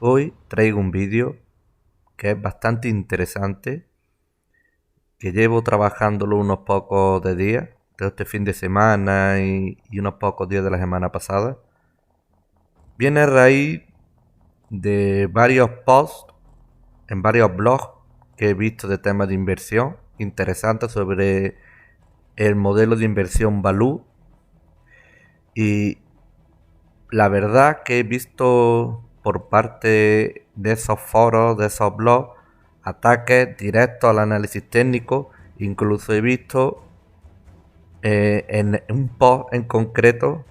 Hoy traigo un vídeo que es bastante interesante, que llevo trabajándolo unos pocos de días, de este fin de semana y unos pocos días de la semana pasada. Viene a raíz de varios posts en varios blogs que he visto de temas de inversión interesantes sobre el modelo de inversión Value, y la verdad que he visto por parte de esos foros, de esos blogs, ataques directos al análisis técnico. Incluso he visto en un post en concreto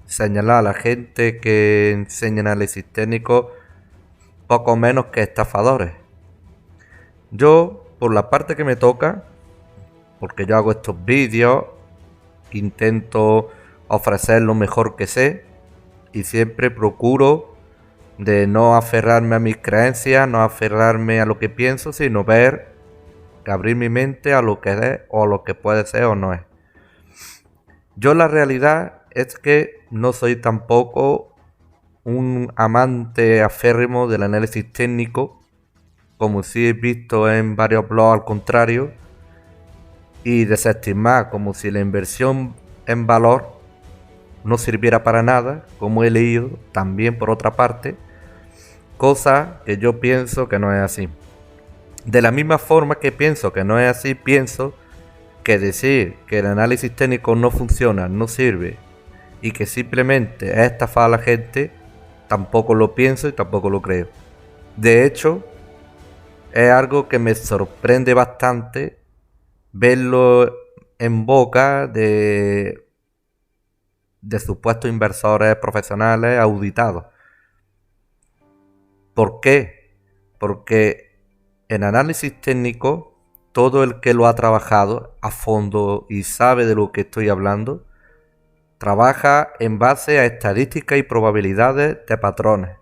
señalar a la gente que enseña análisis técnico poco menos que estafadores. Yo, por la parte que me toca, porque yo hago estos vídeos, intento ofrecer lo mejor que sé y siempre procuro de no aferrarme a mis creencias, no aferrarme a lo que pienso, sino ver, abrir mi mente a lo que es o lo que puede ser o no es. Yo la realidad es que no soy tampoco un amante aférrimo del análisis técnico, como sí he visto en varios blogs al contrario, y desestimar como si la inversión en valor no sirviera para nada, como he leído también por otra parte, cosa que yo pienso que no es así. De la misma forma que pienso que no es así, pienso que decir que el análisis técnico no funciona, no sirve y que simplemente es estafar a la gente, tampoco lo pienso y tampoco lo creo. De hecho, es algo que me sorprende bastante verlo en boca de supuestos inversores profesionales auditados. ¿Por qué? Porque en análisis técnico, todo el que lo ha trabajado a fondo y sabe de lo que estoy hablando, trabaja en base a estadísticas y probabilidades de patrones.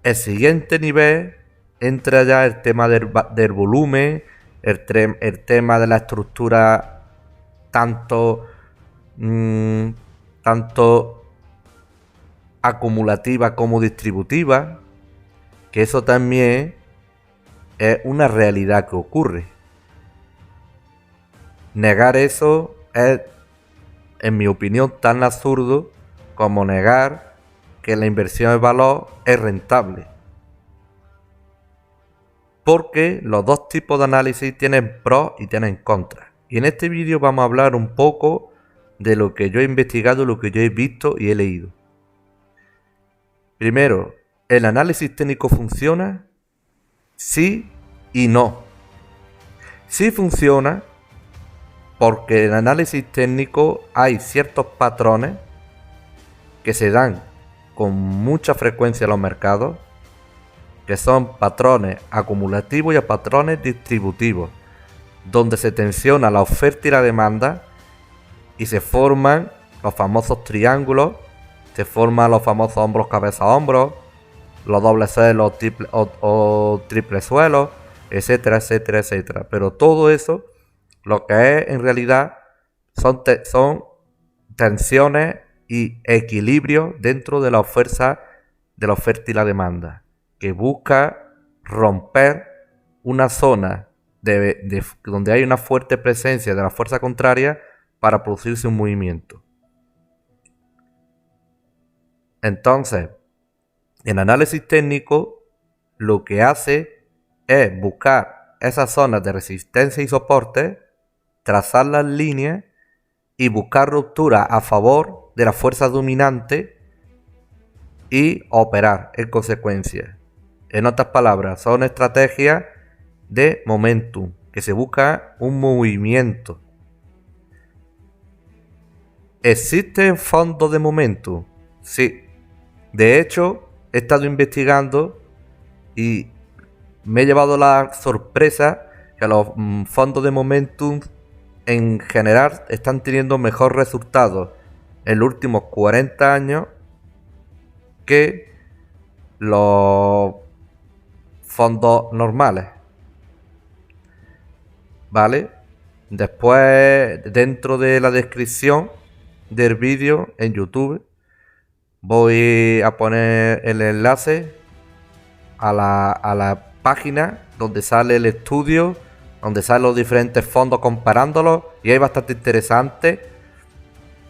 El siguiente nivel entra ya el tema del volumen, el tema de la estructura tanto, tanto acumulativa como distributiva, que eso también es una realidad que ocurre. Negar eso es, en mi opinión, tan absurdo como negar que la inversión de valor es rentable. Porque los dos tipos de análisis tienen pros y tienen contras. Y en este vídeo vamos a hablar un poco de lo que yo he investigado, lo que yo he visto y he leído. Primero, ¿el análisis técnico funciona? Sí y no. Sí funciona porque en el análisis técnico hay ciertos patrones que se dan con mucha frecuencia en los mercados, que son patrones acumulativos y patrones distributivos, donde se tensiona la oferta y la demanda y se forman los famosos triángulos, se forman los famosos hombros, cabeza, hombros, los dobles suelos o triples suelos, etcétera, etcétera, etcétera. Pero todo eso, lo que es en realidad, son tensiones y equilibrios dentro de la oferta y la demanda, que busca romper una zona donde hay una fuerte presencia de la fuerza contraria para producirse un movimiento. Entonces, en análisis técnico, lo que hace es buscar esas zonas de resistencia y soporte, trazar las líneas y buscar ruptura a favor de la fuerza dominante y operar en consecuencia. En otras palabras, son estrategias de momentum, que se busca un movimiento. ¿Existen fondos de momentum? Sí. De hecho, he estado investigando y me he llevado la sorpresa que los fondos de momentum en general están teniendo mejor resultado en los últimos 40 años que los fondos normales. ¿Vale? Después, dentro de la descripción del vídeo en YouTube, Voy a poner el enlace a la página donde sale el estudio, donde salen los diferentes fondos comparándolos, y es bastante interesante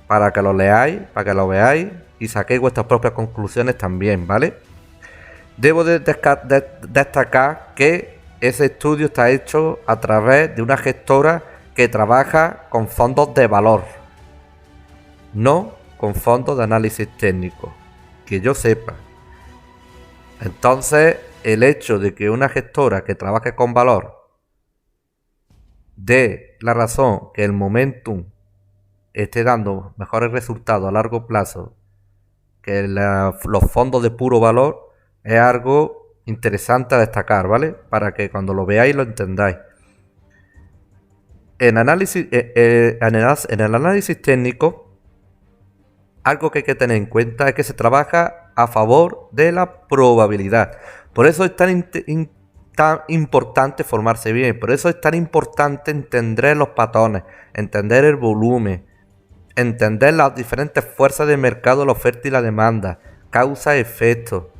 para que lo leáis, para que lo veáis y saquéis vuestras propias conclusiones también, ¿vale? Debo de destacar que ese estudio está hecho a través de una gestora que trabaja con fondos de valor, no con fondos de análisis técnico, que yo sepa. Entonces, el hecho de que una gestora que trabaje con valor dé la razón que el momentum esté dando mejores resultados a largo plazo que los fondos de puro valor, es algo interesante a destacar, ¿vale? Para que cuando lo veáis lo entendáis. En el análisis técnico, algo que hay que tener en cuenta es que se trabaja a favor de la probabilidad. Por eso es tan importante formarse bien. Por eso es tan importante entender los patrones, entender el volumen, entender las diferentes fuerzas de mercado, la oferta y la demanda, causa-efecto.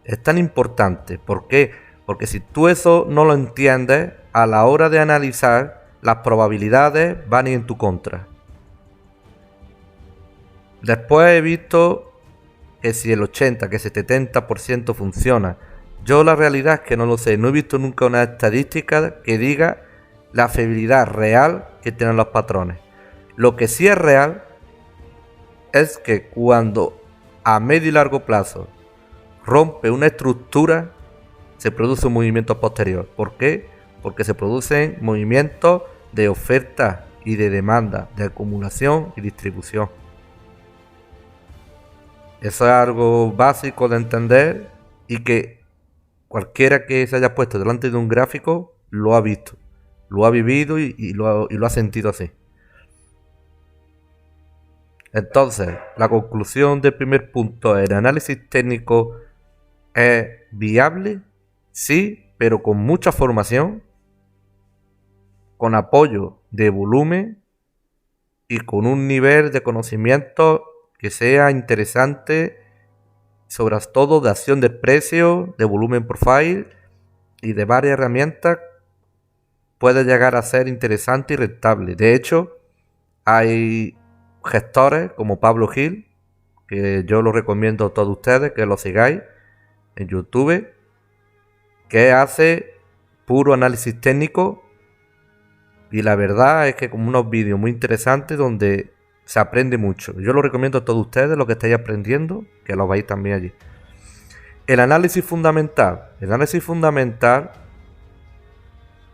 Es tan importante. ¿Por qué? Porque si tú eso no lo entiendes, a la hora de analizar, las probabilidades van a ir en tu contra. Después he visto que si el 80, que si el 70% funciona. Yo la realidad es que no lo sé. No he visto nunca una estadística que diga la fiabilidad real que tienen los patrones. Lo que sí es real es que cuando a medio y largo plazo rompe una estructura, se produce un movimiento posterior. ¿Por qué? Porque se producen movimientos de oferta y de demanda, de acumulación y distribución. Eso es algo básico de entender y que cualquiera que se haya puesto delante de un gráfico lo ha visto, lo ha vivido y lo ha sentido así. Entonces, la conclusión del primer punto, el análisis técnico es viable, sí, pero con mucha formación, con apoyo de volumen y con un nivel de conocimiento que sea interesante, sobre todo de acción del precio, de volumen profile y de varias herramientas, puede llegar a ser interesante y rentable. De hecho, hay gestores como Pablo Gil, que yo lo recomiendo a todos ustedes que lo sigáis en YouTube, que hace puro análisis técnico, y la verdad es que como unos vídeos muy interesantes donde se aprende mucho. Yo lo recomiendo a todos ustedes, los que estáis aprendiendo, que lo veáis también allí. El análisis fundamental. El análisis fundamental,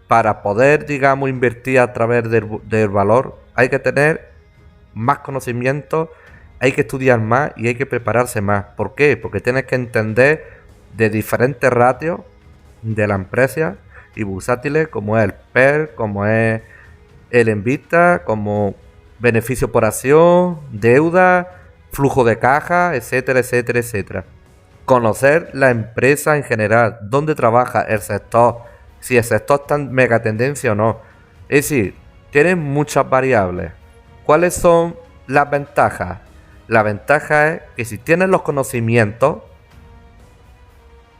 para poder, digamos, invertir a través del valor, hay que tener más conocimiento, hay que estudiar más y hay que prepararse más. ¿Por qué? Porque tienes que entender de diferentes ratios de la empresa y bursátiles, como es el PER, como es el Envista, como beneficio por acción, deuda, flujo de caja, etcétera, etcétera, etcétera. Conocer la empresa en general, dónde trabaja el sector, si el sector está en mega tendencia o no. Es decir, tiene muchas variables. ¿Cuáles son las ventajas? La ventaja es que si tienes los conocimientos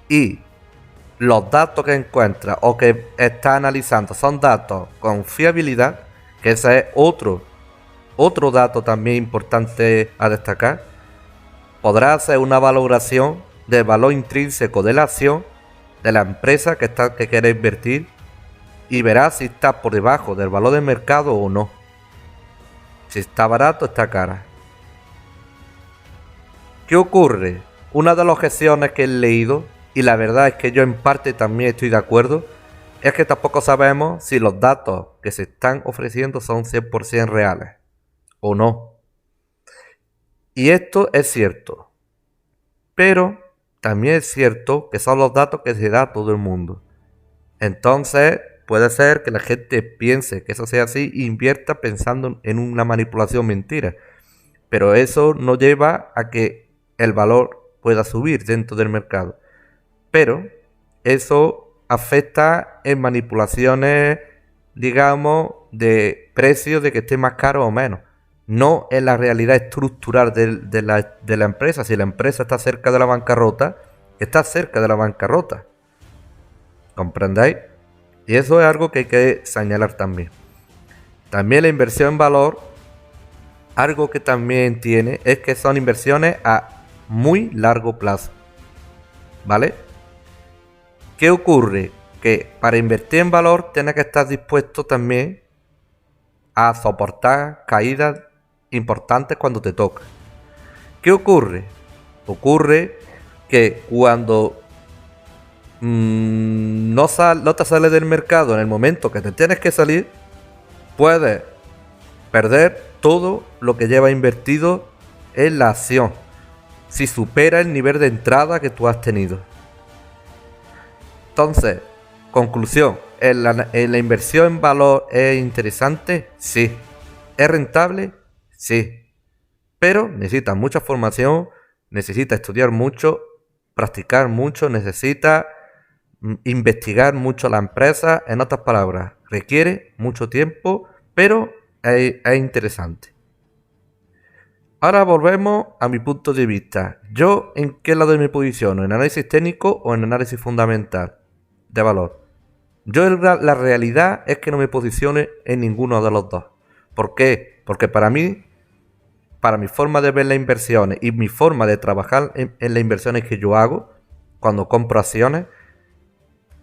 y los datos que encuentras o que estás analizando son datos con fiabilidad, que ese es otro dato también importante a destacar, podrás hacer una valoración del valor intrínseco de la acción de la empresa que quiere invertir y verás si está por debajo del valor de mercado o no. Si está barato, está cara. ¿Qué ocurre? Una de las objeciones que he leído, y la verdad es que yo en parte también estoy de acuerdo, es que tampoco sabemos si los datos que se están ofreciendo son 100% reales o no. Y esto es cierto, pero también es cierto que son los datos que se da a todo el mundo. Entonces puede ser que la gente piense que eso sea así e invierta pensando en una manipulación mentira, pero eso no lleva a que el valor pueda subir dentro del mercado. Pero eso afecta en manipulaciones, digamos, de precios, de que esté más caro o menos. no en la realidad estructural de la empresa. Si la empresa está cerca de la bancarrota, está cerca de la bancarrota. ¿Comprendéis? Y eso es algo que hay que señalar también. También la inversión en valor, algo que también tiene, es que son inversiones a muy largo plazo. ¿Vale? ¿Qué ocurre? Que para invertir en valor tienes que estar dispuesto también a soportar caídas importantes cuando te toca. ¿Qué ocurre? Ocurre que cuando no te sales del mercado en el momento que te tienes que salir, puedes perder todo lo que llevas invertido en la acción si supera el nivel de entrada que tú has tenido. Entonces, conclusión, ¿en la inversión en valor es interesante? Sí. ¿Es rentable? Sí. Pero necesita mucha formación, necesita estudiar mucho, practicar mucho, necesita investigar mucho la empresa. En otras palabras, requiere mucho tiempo, pero es interesante. Ahora volvemos a mi punto de vista. ¿Yo en qué lado me posiciono? ¿En análisis técnico o en análisis fundamental de valor? Yo la realidad es que no me posicione en ninguno de los dos. ¿Por qué? Porque para mí, para mi forma de ver las inversiones y mi forma de trabajar en las inversiones que yo hago cuando compro acciones,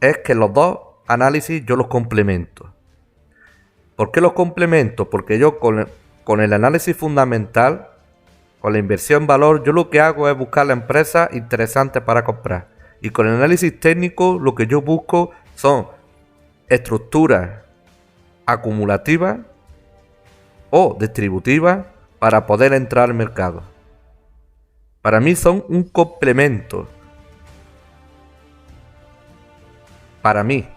es que los dos análisis yo los complemento. ¿Por qué los complemento? Porque yo con el análisis fundamental, con la inversión en valor, yo lo que hago es buscar la empresa interesante para comprar. Y con el análisis técnico lo que yo busco son estructuras acumulativas o distributivas para poder entrar al mercado. Para mí son un complemento. Para mí.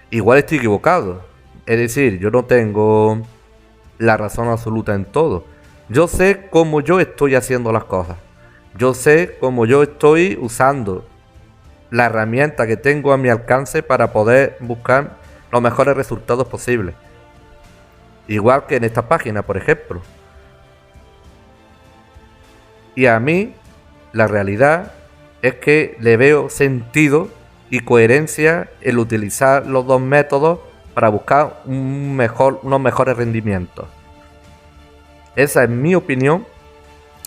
Igual estoy equivocado. Es decir, yo no tengo la razón absoluta en todo. Yo sé cómo yo estoy haciendo las cosas. Yo sé cómo yo estoy usando la herramienta que tengo a mi alcance para poder buscar los mejores resultados posibles. Igual que en esta página, por ejemplo. Y a mí, la realidad es que le veo sentido y coherencia el utilizar los dos métodos para buscar unos mejores rendimientos. Esa es mi opinión,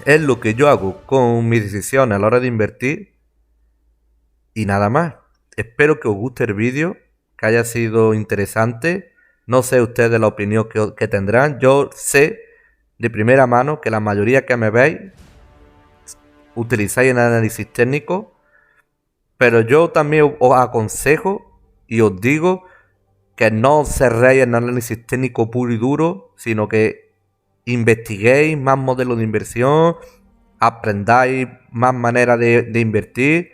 es lo que yo hago con mis decisiones a la hora de invertir y nada más. Espero que os guste el vídeo, que haya sido interesante. No sé ustedes la opinión que tendrán. Yo sé de primera mano que la mayoría que me veis utilizáis el análisis técnico, pero yo también os aconsejo y os digo que no cerréis el análisis técnico puro y duro, sino que investiguéis más modelos de inversión, aprendáis más maneras de invertir.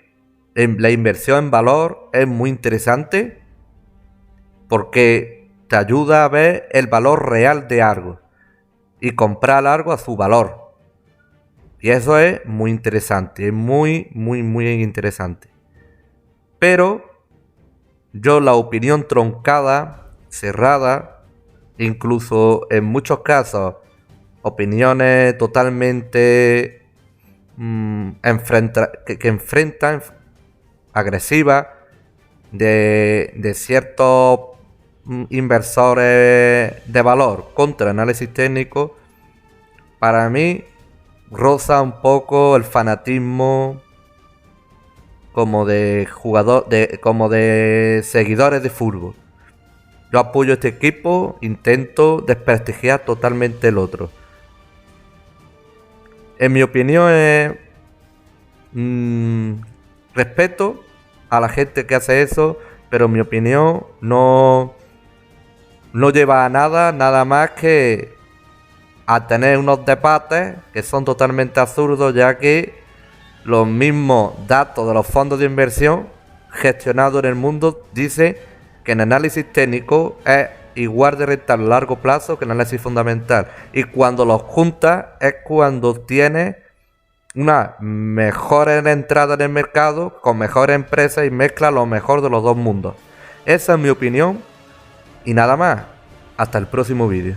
La inversión en valor es muy interesante porque te ayuda a ver el valor real de algo y comprar algo a su valor. Y eso es muy interesante, es muy interesante. Pero yo la opinión truncada, cerrada, incluso en muchos casos opiniones totalmente que enfrentan agresivas de ciertos inversores de valor contra el análisis técnico, para mí roza un poco el fanatismo como de jugador, como de seguidores de fútbol. Yo apoyo este equipo, intento desprestigiar totalmente el otro. En mi opinión es respeto a la gente que hace eso, pero en mi opinión no lleva a nada más que a tener unos debates que son totalmente absurdos, ya que los mismos datos de los fondos de inversión gestionados en el mundo dicen que el análisis técnico es igual de rentable a largo plazo que el análisis fundamental, y cuando los juntas es cuando tienes una mejor entrada en el mercado con mejores empresas y mezcla lo mejor de los dos mundos. Esa es mi opinión y nada más. Hasta el próximo vídeo.